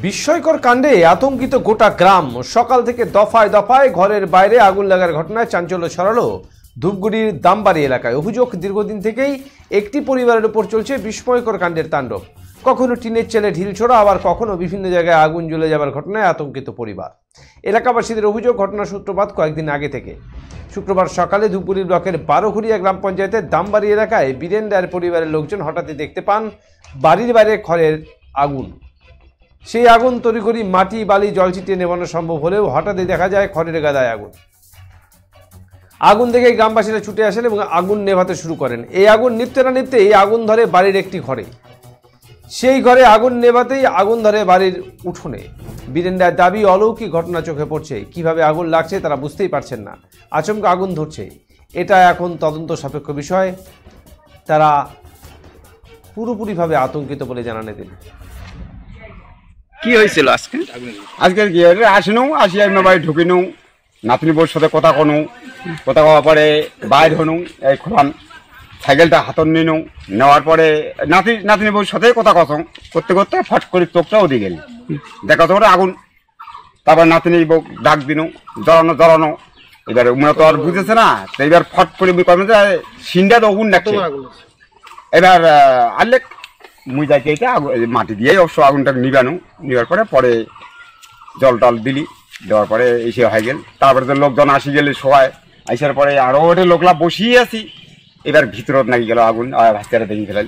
বিস্ময়কর কাণ্ডে আতঙ্কিত গোটা গ্রাম। সকাল থেকে দফায় দফায় ঘরের বাইরে আগুন লাগার ঘটনায় চাঞ্চল্য ছড়ালো ধূপগুড়ির দামবাড়ি এলাকায়। অভিযোগ, দীর্ঘদিন থেকেই একটি পরিবারের উপর চলছে বিস্ময়কর কাণ্ডের তাণ্ডব। কখনো টিনের চালে ঢিল ছোড়া, আবার কখনো বিভিন্ন জায়গায় আগুন জ্বলে যাবার ঘটনায় আতঙ্কিত পরিবার। এলাকাবাসীদের অভিযোগ, ঘটনার সূত্রপাত কয়েকদিন আগে থেকে। শুক্রবার সকালে ধূপগুড়ি ব্লকের বারোঘড়িয়া গ্রাম পঞ্চায়েতের দামবাড়ি এলাকায় বীরেন রায়ের পরিবারের লোকজন হঠাৎই দেখতে পান বাড়ির বাইরে খড়ের আগুন। সেই আগুন তড়িঘড়ি মাটি, বালি, জল ছিটিয়ে নেভানো সম্ভব হলেও হঠাৎই দেখা যায় খড়ের গাদায় আগুন। আগুন দেখে গ্রামবাসীরা ছুটে আসেন এবং আগুন নেভাতে শুরু করেন। এই আগুন নিভতে না নিভতেই আগুন ধরে বাড়ির একটি ঘরে। সেই ঘরে আগুন নেভাতেই আগুন ধরে বাড়ির উঠোনে। বীরেন রায়ের দাবি, অলৌকিক ঘটনা চোখে পড়ছে। কিভাবে আগুন লাগছে তারা বুঝতেই পারছেন না। আচমকা আগুন ধরছে, এটা এখন তদন্ত সাপেক্ষ বিষয়। তারা পুরোপুরিভাবে আতঙ্কিত বলে জানান। তিনি কি হয়েছিল আজকে? কি আসি আমি বাড়ি ঢুকিনু, নাতনি বউর সাথে কথা কওয়া পরে বাইর হনু, এই খোলান সাইকেলটা হাতন নিনু, নেওয়ার পরে নাতনি বউর সাথে কথা করতে করতে ফট করে চোখটা ওদিকে গেল, দেখা তো আগুন। তারপর নাতনি বউ ডাক দিনু, জ্বলানো। এবার মনে তো আর বুঝেছে না, তো এবার ফট করে সিনটা তো আগুন ডাকছে। এবার আনলে মুই যাইতে এটা মাটি দিয়ে অবশ্য আগুনটা নিবার পরে জল টল দেওয়ার পরে এসে হয়ে গেল। তারপরে তো লোকজন আসি গেলে সবাই আসার পরে আরো লোকলা বসিয়ে আছি। এবার ভিতরত নাকি গেল আগুন, ভাস্তারা দেখি ফেলাল।